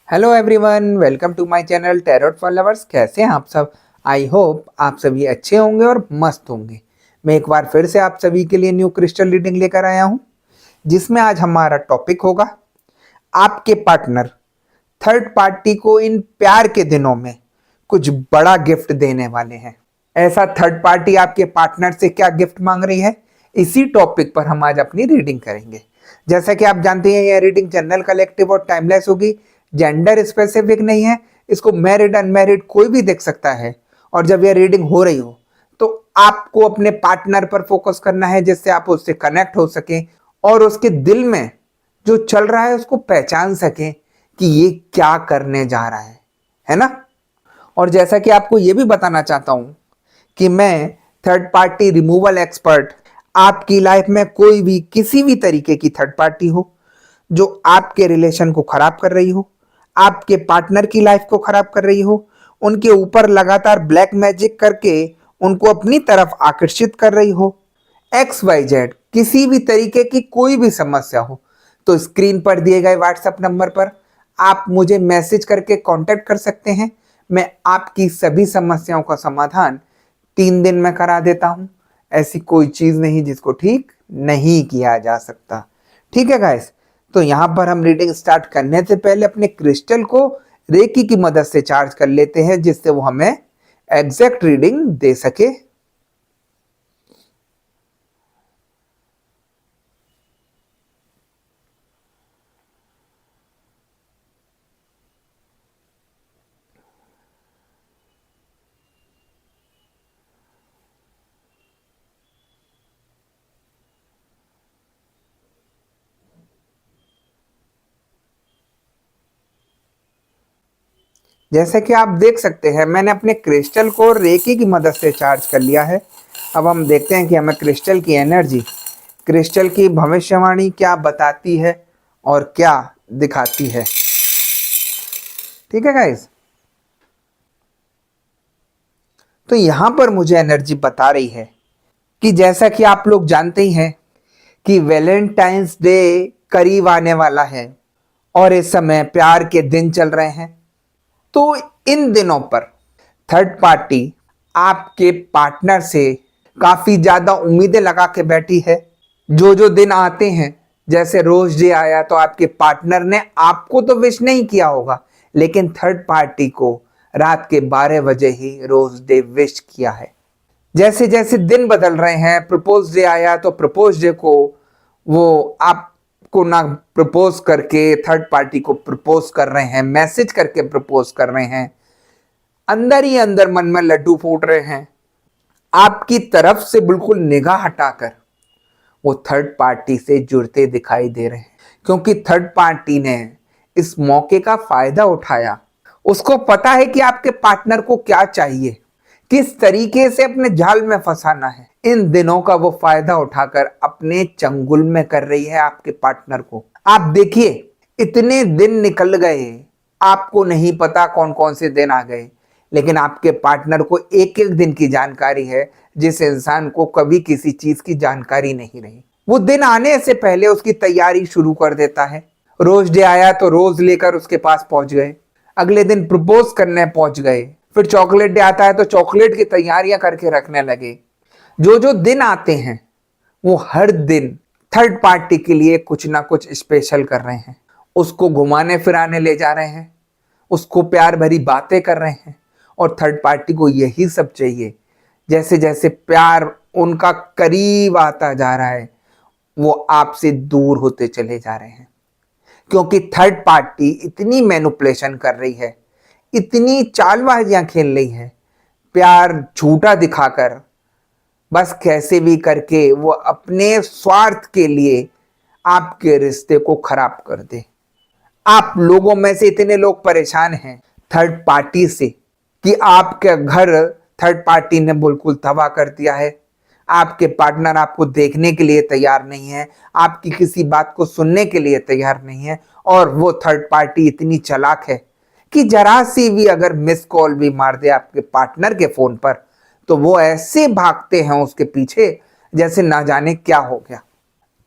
Hello everyone, welcome to my channel tarot for lovers. कैसे हैं आप सब? आई होप आप सभी अच्छे होंगे और मस्त होंगे। मैं एक बार फिर से आप सभी के लिए न्यू क्रिस्टल रीडिंग लेकर आया हूं, जिसमें आज हमारा टॉपिक होगा आपके पार्टनर थर्ड पार्टी को इन प्यार के दिनों में कुछ बड़ा गिफ्ट देने वाले हैं। ऐसा थर्ड पार्टी आपके पार्टनर से क्या गिफ्ट मांग रही है, इसी टॉपिक पर हम आज अपनी रीडिंग करेंगे। जैसा कि आप जानते हैं, यह रीडिंग जनरल, कलेक्टिव और टाइमलेस होगी। जेंडर स्पेसिफिक नहीं है, इसको मैरिड अनमैरिड कोई भी देख सकता है। और जब यह रीडिंग हो रही हो तो आपको अपने पार्टनर पर फोकस करना है, जिससे आप उससे कनेक्ट हो सकें और उसके दिल में जो चल रहा है उसको पहचान सकें कि ये क्या करने जा रहा है ना। और जैसा कि आपको ये भी बताना चाहता हूं कि मैं थर्ड पार्टी रिमूवल एक्सपर्ट। आपकी लाइफ में कोई भी किसी भी तरीके की थर्ड पार्टी हो जो आपके रिलेशन को खराब कर रही हो, आपके पार्टनर की लाइफ को खराब कर रही हो, उनके ऊपर लगातार ब्लैक मैजिक करके उनको अपनी तरफ आकर्षित कर रही हो, एक्स वाई जेड किसी भी तरीके की कोई भी समस्या हो, तो स्क्रीन पर दिए गए व्हाट्सएप नंबर पर आप मुझे मैसेज करके कांटेक्ट कर सकते हैं। मैं आपकी सभी समस्याओं का समाधान 3 दिन में करा देता हूं। ऐसी कोई चीज नहीं जिसको ठीक नहीं किया जा सकता। ठीक है गाइस, तो यहां पर हम रीडिंग स्टार्ट करने से पहले अपने क्रिस्टल को रेकी की मदद से चार्ज कर लेते हैं, जिससे वो हमें एग्जैक्ट रीडिंग दे सके। जैसे कि आप देख सकते हैं, मैंने अपने क्रिस्टल को रेकी की मदद से चार्ज कर लिया है। अब हम देखते हैं कि हमें क्रिस्टल की एनर्जी, क्रिस्टल की भविष्यवाणी क्या बताती है और क्या दिखाती है। ठीक है गाइस, तो यहां पर मुझे एनर्जी बता रही है कि जैसा कि आप लोग जानते ही हैं कि वैलेंटाइंस डे करीब आने वाला है और इस समय प्यार के दिन चल रहे हैं। तो इन दिनों पर थर्ड पार्टी आपके पार्टनर से काफी ज्यादा उम्मीदें लगा के बैठी है। जो जो दिन आते हैं, जैसे रोज डे आया तो आपके पार्टनर ने आपको तो विश नहीं किया होगा, लेकिन थर्ड पार्टी को रात के 12 बजे ही रोज डे विश किया है। जैसे जैसे दिन बदल रहे हैं, प्रपोज डे आया तो प्रपोज डे को वो आपको ना प्रपोज करके थर्ड पार्टी को प्रपोज कर रहे हैं, मैसेज करके प्रपोज कर रहे हैं। अंदर ही अंदर मन में लड्डू फूट रहे हैं। आपकी तरफ से बिल्कुल निगाह हटाकर वो थर्ड पार्टी से जुड़ते दिखाई दे रहे हैं, क्योंकि थर्ड पार्टी ने इस मौके का फायदा उठाया। उसको पता है कि आपके पार्टनर को क्या चाहिए, किस तरीके से अपने जाल में फंसाना है। इन दिनों का वो फायदा उठाकर अपने चंगुल में कर रही है आपके पार्टनर को। आप देखिए, इतने दिन निकल गए, आपको नहीं पता कौन कौन से दिन आ गए, लेकिन आपके पार्टनर को एक एक दिन की जानकारी है, जिस इंसान को कभी किसी चीज की जानकारी नहीं रही। वो दिन आने से पहले उसकी तैयारी शुरू कर देता है। रोज डे आया तो रोज लेकर उसके पास पहुंच गए, अगले दिन प्रपोज करने पहुंच गए, फिर चॉकलेट डे आता है तो चॉकलेट की तैयारियां करके रखने लगे। जो जो दिन आते हैं वो हर दिन थर्ड पार्टी के लिए कुछ ना कुछ स्पेशल कर रहे हैं। उसको घुमाने फिराने ले जा रहे हैं, उसको प्यार भरी बातें कर रहे हैं, और थर्ड पार्टी को यही सब चाहिए। जैसे जैसे प्यार उनका करीब आता जा रहा है, वो आपसे दूर होते चले जा रहे हैं, क्योंकि थर्ड पार्टी इतनी मैनिपुलेशन कर रही है, इतनी चालबाजियां खेल रही है, प्यार झूठा दिखाकर बस कैसे भी करके वो अपने स्वार्थ के लिए आपके रिश्ते को खराब कर दे। आप लोगों में से इतने लोग परेशान हैं थर्ड पार्टी से कि आपके घर थर्ड पार्टी ने बिल्कुल तबाह कर दिया है। आपके पार्टनर आपको देखने के लिए तैयार नहीं है, आपकी किसी बात को सुनने के लिए तैयार नहीं है, और वो थर्ड पार्टी इतनी चालाक है कि जरा सी भी अगर मिस कॉल भी मार दे आपके पार्टनर के फोन पर, तो वो ऐसे भागते हैं उसके पीछे जैसे ना जाने क्या हो गया।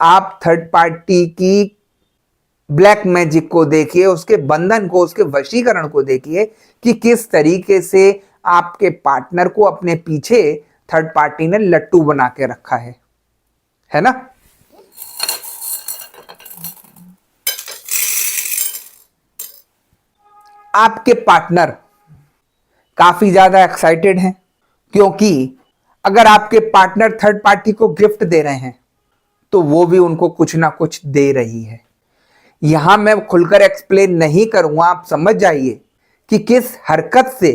आप थर्ड पार्टी की ब्लैक मैजिक को देखिए, उसके बंधन को, उसके वशीकरण को देखिए कि किस तरीके से आपके पार्टनर को अपने पीछे थर्ड पार्टी ने लट्टू बना के रखा है ना। आपके पार्टनर काफी ज्यादा एक्साइटेड हैं, क्योंकि अगर आपके पार्टनर थर्ड पार्टी को गिफ्ट दे रहे हैं तो वो भी उनको कुछ ना कुछ दे रही है। यहां मैं खुलकर एक्सप्लेन नहीं करूंगा, आप समझ जाइए कि किस हरकत से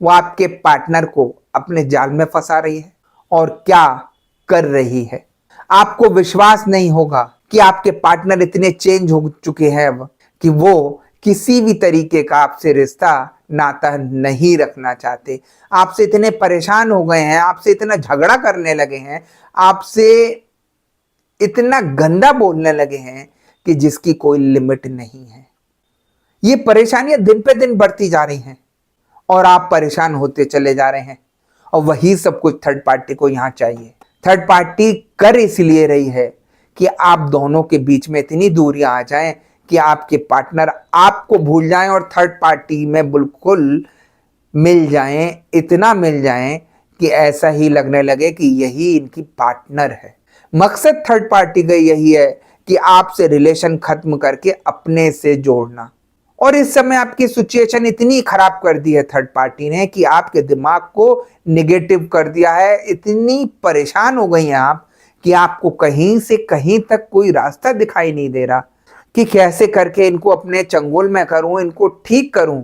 वो आपके पार्टनर को अपने जाल में फंसा रही है और क्या कर रही है। आपको विश्वास नहीं होगा कि आपके पार्टनर इतने चेंज हो चुके हैं अब कि वो किसी भी तरीके का आपसे रिश्ता नाता नहीं रखना चाहते। आपसे इतने परेशान हो गए हैं, आपसे इतना झगड़ा करने लगे हैं, आपसे इतना गंदा बोलने लगे हैं कि जिसकी कोई लिमिट नहीं है। ये परेशानियां दिन पे दिन बढ़ती जा रही हैं और आप परेशान होते चले जा रहे हैं, और वही सब कुछ थर्ड पार्टी को यहां चाहिए। थर्ड पार्टी कर इसलिए रही है कि आप दोनों के बीच में इतनी दूरियां आ जाएं कि आपके पार्टनर आपको भूल जाएं और थर्ड पार्टी में बिल्कुल मिल जाएं, इतना मिल जाएं कि ऐसा ही लगने लगे कि यही इनकी पार्टनर है। मकसद थर्ड पार्टी का यही है कि आपसे रिलेशन खत्म करके अपने से जोड़ना। और इस समय आपकी सिचुएशन इतनी खराब कर दी है थर्ड पार्टी ने कि आपके दिमाग को निगेटिव कर दिया है। इतनी परेशान हो गई हैं आप कि आपको कहीं से कहीं तक कोई रास्ता दिखाई नहीं दे रहा कि कैसे करके इनको अपने चंगुल में करूं, इनको ठीक करूं।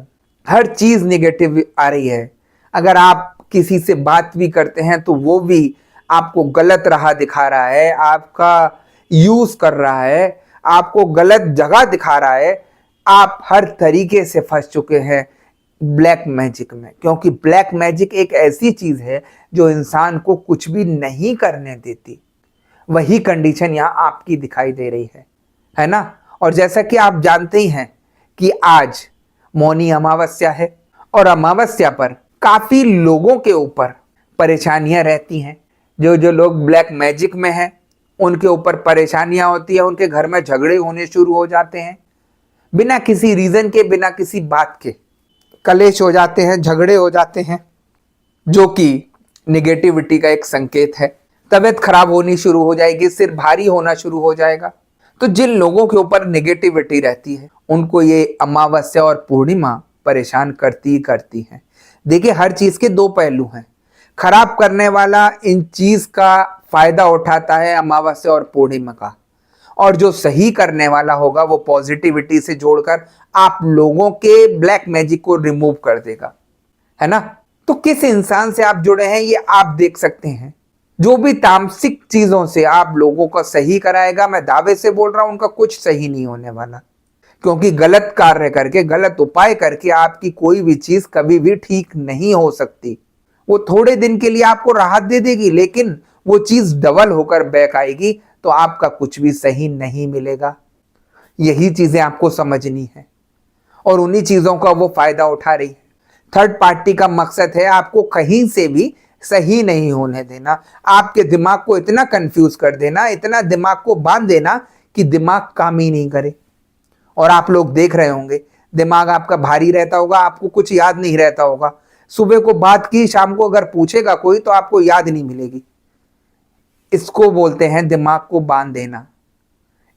हर चीज निगेटिव आ रही है। अगर आप किसी से बात भी करते हैं तो वो भी आपको गलत राह दिखा रहा है, आपका यूज कर रहा है, आपको गलत जगह दिखा रहा है। आप हर तरीके से फंस चुके हैं ब्लैक मैजिक में, क्योंकि ब्लैक मैजिक एक ऐसी चीज है जो इंसान को कुछ भी नहीं करने देती। वही कंडीशन यहां आपकी दिखाई दे रही है ना। और जैसा कि आप जानते ही हैं कि आज मौनी अमावस्या है और अमावस्या पर काफी लोगों के ऊपर परेशानियां रहती हैं। जो जो लोग ब्लैक मैजिक में हैं उनके ऊपर परेशानियां होती है, उनके घर में झगड़े होने शुरू हो जाते हैं बिना किसी रीजन के, बिना किसी बात के कलेश हो जाते हैं, झगड़े हो जाते हैं, जो कि निगेटिविटी का एक संकेत है। तबीयत खराब होनी शुरू हो जाएगी, सिर भारी होना शुरू हो जाएगा। तो जिन लोगों के ऊपर निगेटिविटी रहती है उनको ये अमावस्या और पूर्णिमा परेशान करती ही करती है। देखिए, हर चीज के दो पहलू हैं। खराब करने वाला इन चीज का फायदा उठाता है अमावस्या और पूर्णिमा का, और जो सही करने वाला होगा वो पॉजिटिविटी से जोड़कर आप लोगों के ब्लैक मैजिक को रिमूव कर देगा, है ना। तो किस इंसान से आप जुड़े हैं ये आप देख सकते हैं। जो भी तामसिक चीजों से आप लोगों का सही कराएगा, मैं दावे से बोल रहा हूं उनका कुछ सही नहीं होने वाला, क्योंकि गलत कार्य करके, गलत उपाय करके आपकी कोई भी चीज कभी भी ठीक नहीं हो सकती। वो थोड़े दिन के लिए आपको राहत दे देगी, लेकिन वो चीज डबल होकर बैक आएगी तो आपका कुछ भी सही नहीं मिलेगा। यही चीजें आपको समझनी है और उन्हीं चीजों का वो फायदा उठा रही है। थर्ड पार्टी का मकसद है आपको कहीं से भी सही नहीं होने देना, आपके दिमाग को इतना कंफ्यूज कर देना, इतना दिमाग को बांध देना कि दिमाग काम ही नहीं करे। और आप लोग देख रहे होंगे दिमाग आपका भारी रहता होगा, आपको कुछ याद नहीं रहता होगा। सुबह को बात की, शाम को अगर पूछेगा कोई तो आपको याद नहीं मिलेगी। इसको बोलते हैं दिमाग को बांध देना,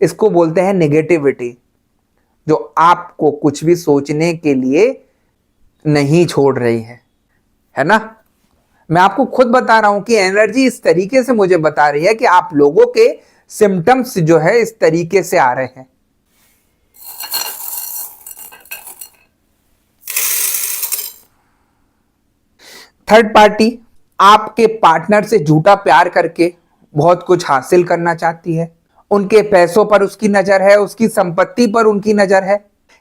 इसको बोलते हैं नेगेटिविटी, जो आपको कुछ भी सोचने के लिए नहीं छोड़ रही है ना। मैं आपको खुद बता रहा हूं कि एनर्जी इस तरीके से मुझे बता रही है कि आप लोगों के सिम्टम्स जो है इस तरीके से आ रहे हैं। थर्ड पार्टी आपके पार्टनर से झूठा प्यार करके बहुत कुछ हासिल करना चाहती है। उनके पैसों पर उसकी नजर है, उसकी संपत्ति पर उनकी नजर है।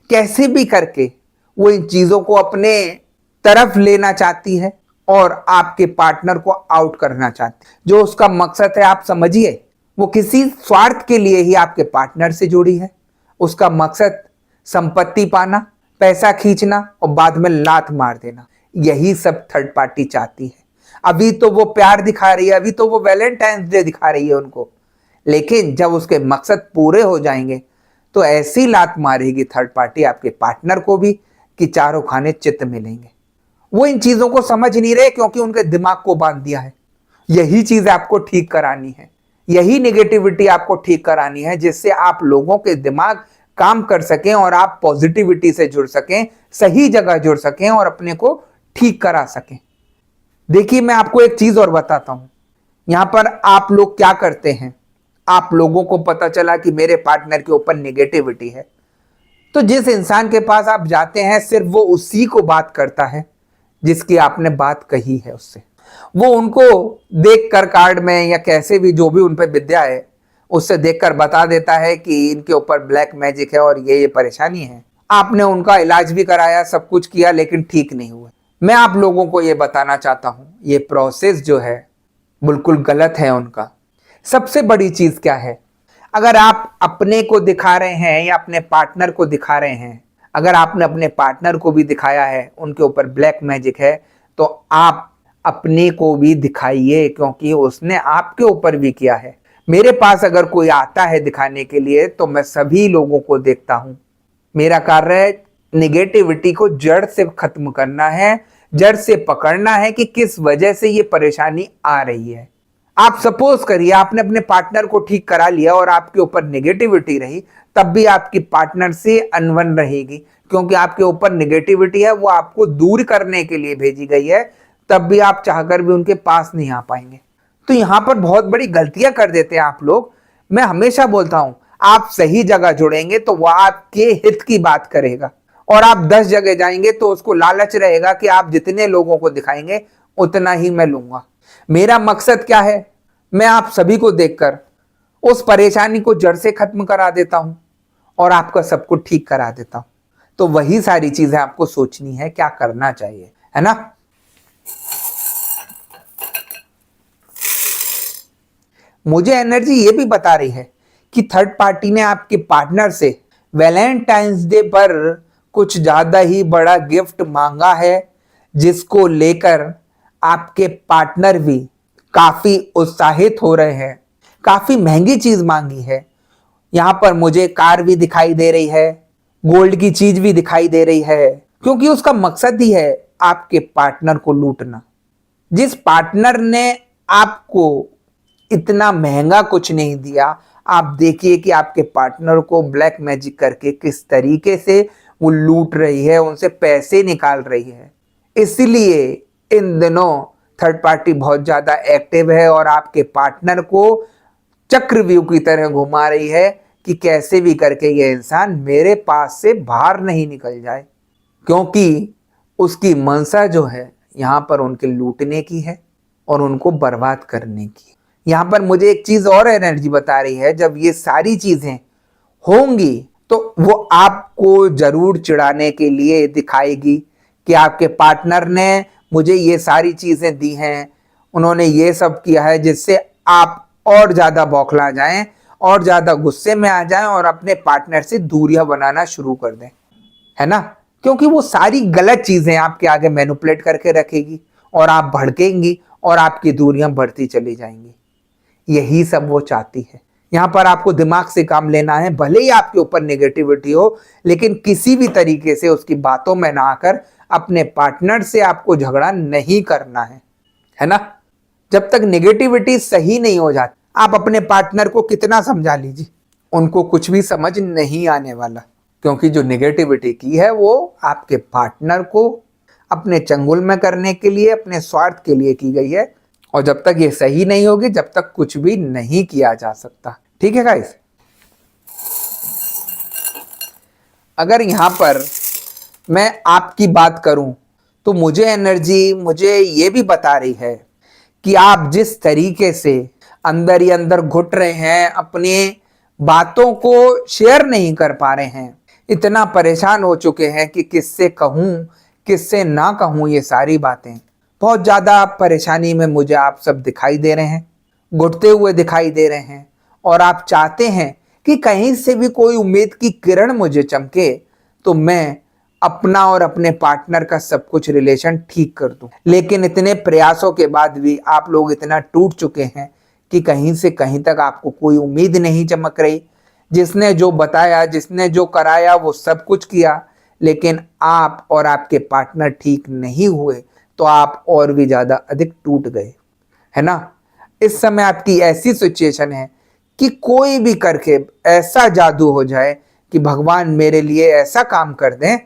कैसे भी करके वो इन चीजों को अपने तरफ लेना चाहती है और आपके पार्टनर को आउट करना चाहती है। जो उसका मकसद है आप समझिए, वो किसी स्वार्थ के लिए ही आपके पार्टनर से जुड़ी है। उसका मकसद संपत्ति पाना, पैसा खींचना और बाद में लात मार देना, यही सब थर्ड पार्टी चाहती है। अभी तो वो प्यार दिखा रही है, अभी तो वो वैलेंटाइंस डे दिखा रही है उनको, लेकिन जब उसके मकसद पूरे हो जाएंगे तो ऐसी लात मारेगी थर्ड पार्टी आपके पार्टनर को भी कि चारों खाने चित मिलेंगे। वो इन चीजों को समझ नहीं रहे क्योंकि उनके दिमाग को बांध दिया है। यही चीज आपको ठीक करानी है, यही नेगेटिविटी आपको ठीक करानी है, जिससे आप लोगों के दिमाग काम कर सकें और आप पॉजिटिविटी से जुड़ सकें, सही जगह जुड़ सकें और अपने को ठीक करा सकें। देखिए, मैं आपको एक चीज और बताता हूं। यहां पर आप लोग क्या करते हैं, आप लोगों को पता चला कि मेरे पार्टनर के ऊपर नेगेटिविटी है, तो जिस इंसान के पास आप जाते हैं सिर्फ वो उसी को बात करता है जिसकी आपने बात कही है उससे। वो उनको देखकर कार्ड में या कैसे भी जो भी उन पे विद्या है उससे देखकर बता देता है कि इनके ऊपर ब्लैक मैजिक है और ये परेशानी है। आपने उनका इलाज भी कराया, सब कुछ किया, लेकिन ठीक नहीं हुआ। मैं आप लोगों को ये बताना चाहता हूं, ये प्रोसेस जो है बिल्कुल गलत है उनका। सबसे बड़ी चीज क्या है, अगर आप अपने को दिखा रहे हैं या अपने पार्टनर को दिखा रहे हैं, अगर आपने अपने पार्टनर को भी दिखाया है उनके ऊपर ब्लैक मैजिक है, तो आप अपने को भी दिखाइए, क्योंकि उसने आपके ऊपर भी किया है। मेरे पास अगर कोई आता है दिखाने के लिए तो मैं सभी लोगों को देखता हूं। मेरा कार्य है निगेटिविटी को जड़ से खत्म करना है, जड़ से पकड़ना है कि किस वजह से ये परेशानी आ रही है। आप सपोज करिए आपने अपने पार्टनर को ठीक करा लिया और आपके ऊपर नेगेटिविटी रही, तब भी आपकी पार्टनर से अनबन रहेगी, क्योंकि आपके ऊपर नेगेटिविटी है, वो आपको दूर करने के लिए भेजी गई है, तब भी आप चाहकर भी उनके पास नहीं आ पाएंगे। तो यहां पर बहुत बड़ी गलतियां कर देते हैं आप लोग। मैं हमेशा बोलता हूं, आप सही जगह जुड़ेंगे तो वह आपके हित की बात करेगा, और आप 10 जगह जाएंगे तो उसको लालच रहेगा कि आप जितने लोगों को दिखाएंगे उतना ही मैं लूंगा। मेरा मकसद क्या है, मैं आप सभी को देखकर उस परेशानी को जड़ से खत्म करा देता हूं और आपका सब कुछ ठीक करा देता हूं। तो वही सारी चीजें आपको सोचनी है, क्या करना चाहिए, है ना। मुझे एनर्जी ये भी बता रही है कि थर्ड पार्टी ने आपके पार्टनर से वैलेंटाइंस डे पर कुछ ज्यादा ही बड़ा गिफ्ट मांगा है, जिसको लेकर आपके पार्टनर भी काफी उत्साहित हो रहे हैं। काफी महंगी चीज मांगी है। यहां पर मुझे कार भी दिखाई दे रही है, गोल्ड की चीज भी दिखाई दे रही है, क्योंकि उसका मकसद ही है आपके पार्टनर को लूटना। जिस पार्टनर ने आपको इतना महंगा कुछ नहीं दिया, आप देखिए कि आपके पार्टनर को ब्लैक मैजिक करके किस तरीके से वो लूट रही है, उनसे पैसे निकाल रही है। इसलिए इन दिनों थर्ड पार्टी बहुत ज्यादा एक्टिव है और आपके पार्टनर को चक्रव्यूह की तरह घुमा रही है कि कैसे भी करके ये इंसान मेरे पास से बाहर नहीं निकल जाए, क्योंकि उसकी मंशा जो है यहाँ पर उनके लूटने की है और उनको बर्बाद करने की। यहाँ पर मुझे एक चीज और एनर्जी बता रही है, जब ये सारी चीजें होंगी तो वो आपको जरूर चिढ़ाने के लिए दिखाएगी कि आपके पार्टनर ने मुझे ये सारी चीजें दी हैं, उन्होंने ये सब किया है, जिससे आप और ज्यादा बौखला जाएं और ज्यादा गुस्से में आ जाएं और अपने पार्टनर से दूरियां बनाना शुरू कर दें, है ना। क्योंकि वो सारी गलत चीजें आपके आगे मैनिपुलेट करके रखेगी और आप भड़केंगी और आपकी दूरियां बढ़ती चली जाएंगी। यही सब वो चाहती है। यहां पर आपको दिमाग से काम लेना है, भले ही आपके ऊपर नेगेटिविटी हो, लेकिन किसी भी तरीके से उसकी बातों में ना आकर अपने पार्टनर से आपको झगड़ा नहीं करना है ना। जब तक नेगेटिविटी सही नहीं हो जाती, आप अपने पार्टनर को कितना समझा लीजिए, उनको कुछ भी समझ नहीं आने वाला, क्योंकि जो नेगेटिविटी की है वो आपके पार्टनर को अपने चंगुल में करने के लिए, अपने स्वार्थ के लिए की गई है। और जब तक ये सही नहीं होगी, जब तक कुछ भी नहीं किया जा सकता। ठीक है गाइस। अगर यहां पर मैं आपकी बात करूं तो मुझे एनर्जी मुझे ये भी बता रही है कि आप जिस तरीके से अंदर ही अंदर घुट रहे हैं, अपने बातों को शेयर नहीं कर पा रहे हैं, इतना परेशान हो चुके हैं कि किससे कहूं किससे ना कहूं, ये सारी बातें बहुत ज्यादा परेशानी में मुझे आप सब दिखाई दे रहे हैं, घुटते हुए दिखाई दे रहे हैं, और आप चाहते हैं कि कहीं से भी कोई उम्मीद की किरण मुझे चमके तो मैं अपना और अपने पार्टनर का सब कुछ रिलेशन ठीक कर दूं। लेकिन इतने प्रयासों के बाद भी आप लोग इतना टूट चुके हैं कि कहीं से कहीं तक आपको कोई उम्मीद नहीं चमक रही, जिसने जो बताया, जिसने जो कराया, वो सब कुछ किया, लेकिन आप और आपके पार्टनर ठीक नहीं हुए तो आप और भी ज्यादा अधिक टूट गए, है ना। इस समय आपकी ऐसी सिचुएशन है कि कोई भी करके ऐसा जादू हो जाए कि भगवान मेरे लिए ऐसा काम कर दें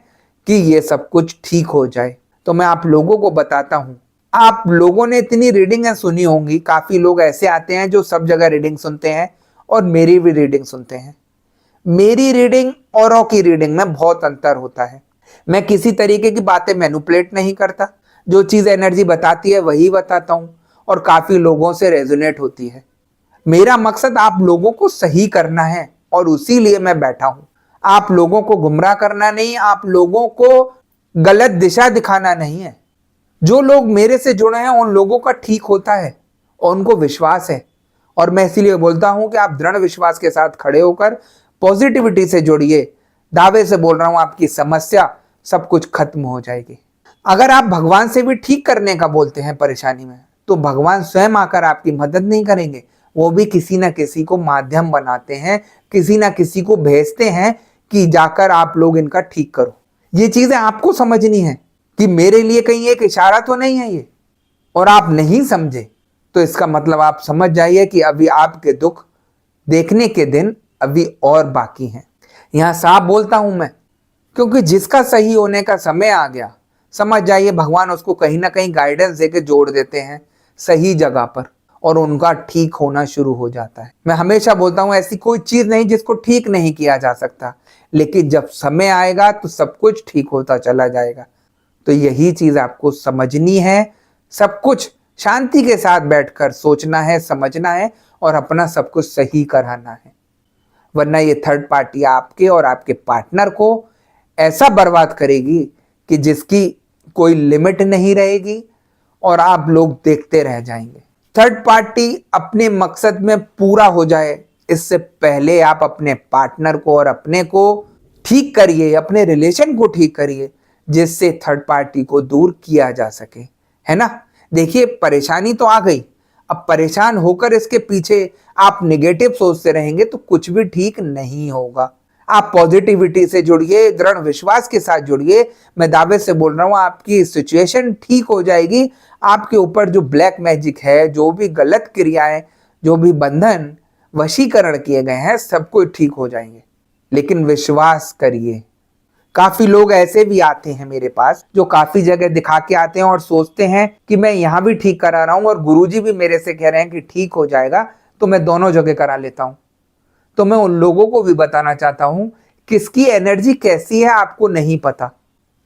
कि ये सब कुछ ठीक हो जाए। तो मैं आप लोगों को बताता हूं, आप लोगों ने इतनी रीडिंगें सुनी होंगी, काफी लोग ऐसे आते हैं जो सब जगह रीडिंग सुनते हैं और मेरी भी रीडिंग सुनते हैं। मेरी रीडिंग औरों की रीडिंग में बहुत अंतर होता है। मैं किसी तरीके की बातें मैनिपुलेट नहीं करता, जो चीज एनर्जी बताती है वही बताता हूं और काफी लोगों से रेजोनेट होती है। मेरा मकसद आप लोगों को सही करना है और उसी लिए मैं बैठा हूं। आप लोगों को गुमराह करना नहीं, आप लोगों को गलत दिशा दिखाना नहीं है। जो लोग मेरे से जुड़े हैं उन लोगों का ठीक होता है और उनको विश्वास है, और मैं इसीलिए बोलता हूं कि आप दृढ़ विश्वास के साथ खड़े होकर पॉजिटिविटी से जुड़िए। दावे से बोल रहा हूं, आपकी समस्या सब कुछ खत्म हो जाएगी। अगर आप भगवान से भी ठीक करने का बोलते हैं परेशानी में, तो भगवान स्वयं आकर आपकी मदद नहीं करेंगे, वो भी किसी ना किसी को माध्यम बनाते हैं, किसी ना किसी को भेजते हैं कि जाकर आप लोग इनका ठीक करो। ये चीजें आपको समझनी है कि मेरे लिए कहीं एक इशारा तो नहीं है ये, और आप नहीं समझे तो इसका मतलब आप समझ जाइए कि अभी आपके दुख देखने के दिन अभी और बाकी हैं। यहां साफ बोलता हूं मैं, क्योंकि जिसका सही होने का समय आ गया, समझ जाइए भगवान उसको कहीं ना कहीं गाइडेंस देके जोड़ देते हैं सही जगह पर, और उनका ठीक होना शुरू हो जाता है। मैं हमेशा बोलता हूं, ऐसी कोई चीज नहीं जिसको ठीक नहीं किया जा सकता, लेकिन जब समय आएगा तो सब कुछ ठीक होता चला जाएगा। तो यही चीज आपको समझनी है। सब कुछ शांति के साथ बैठकर सोचना है, समझना है और अपना सब कुछ सही कराना है, वरना ये थर्ड पार्टी आपके और आपके पार्टनर को ऐसा बर्बाद करेगी कि जिसकी कोई लिमिट नहीं रहेगी और आप लोग देखते रह जाएंगे। थर्ड पार्टी अपने मकसद में पूरा हो जाए इससे पहले आप अपने पार्टनर को और अपने को ठीक करिए, अपने रिलेशन को ठीक करिए, जिससे थर्ड पार्टी को दूर किया जा सके, है ना। देखिए परेशानी तो आ गई, अब परेशान होकर इसके पीछे आप नेगेटिव सोचते रहेंगे तो कुछ भी ठीक नहीं होगा। आप पॉजिटिविटी से जुड़िए, दृढ़ विश्वास के साथ जुड़िए। मैं दावे से बोल रहा हूं, आपकी सिचुएशन ठीक हो जाएगी। आपके ऊपर जो ब्लैक मैजिक है, जो भी गलत क्रियाएं, जो भी बंधन वशीकरण किए गए हैं, सब कुछ ठीक हो जाएंगे। लेकिन विश्वास करिए। काफी लोग ऐसे भी आते हैं मेरे पास जो काफी जगह दिखा के आते हैं और सोचते हैं कि मैं यहां भी ठीक करा रहा हूं और गुरुजी भी मेरे से कह रहे हैं कि ठीक हो जाएगा, तो मैं दोनों जगह करा लेता हूं। तो मैं उन लोगों को भी बताना चाहता हूं, किसकी एनर्जी कैसी है आपको नहीं पता।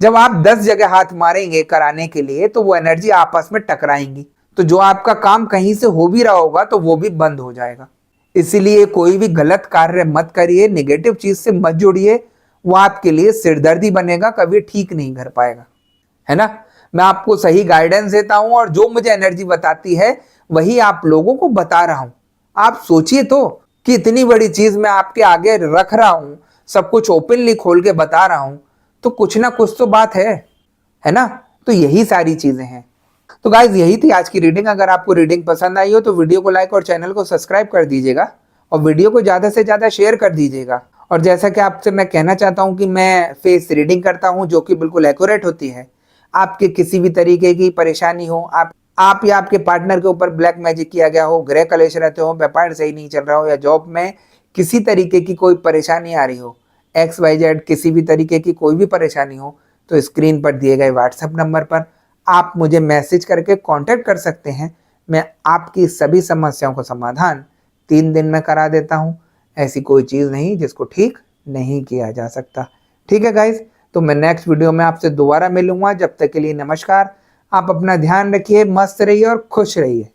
जब आप 10 जगह हाथ मारेंगे कराने के लिए तो वो एनर्जी आपस में टकराएंगी, तो जो आपका काम कहीं से हो भी रहा होगा तो वो भी बंद हो जाएगा। इसीलिए कोई भी गलत कार्य मत करिए, नेगेटिव चीज से मत जुड़िए, वो आपके लिए सिरदर्दी बनेगा, कभी ठीक नहीं कर पाएगा, है ना। मैं आपको सही गाइडेंस देता हूं और जो मुझे एनर्जी बताती है वही आप लोगों को बता रहा हूं। आप सोचिए तो कि इतनी बड़ी चीज मैं आपके आगे रख रहा हूं, सब कुछ ओपनली खोल के बता रहा हूं, तो कुछ ना कुछ तो बात है ना। तो यही सारी चीजें हैं। तो गाइज यही थी आज की रीडिंग। अगर आपको रीडिंग पसंद आई हो तो वीडियो को लाइक और चैनल को सब्सक्राइब कर दीजिएगा और वीडियो को ज्यादा से ज्यादा शेयर कर दीजिएगा। और जैसा कि आपसे मैं कहना चाहता हूं कि मैं फेस रीडिंग करता हूं जो कि बिल्कुल एक्यूरेट होती है। आपके किसी भी तरीके की परेशानी हो, आप या आपके पार्टनर के ऊपर ब्लैक मैजिक किया गया हो, ग्रह कलेश रहते हो, व्यापार सही नहीं चल रहा हो, या जॉब में किसी तरीके की कोई परेशानी आ रही हो, XYZ किसी भी तरीके की कोई भी परेशानी हो, तो स्क्रीन पर दिए गए व्हाट्सएप नंबर पर आप मुझे मैसेज करके कांटेक्ट कर सकते हैं। मैं आपकी सभी समस्याओं का समाधान 3 दिन में करा देता हूं। ऐसी कोई चीज़ नहीं जिसको ठीक नहीं किया जा सकता। ठीक है गाइज, तो मैं नेक्स्ट वीडियो में आपसे दोबारा मिलूंगा। जब तक के लिए नमस्कार। आप अपना ध्यान रखिए, मस्त रहिए और खुश रहिए।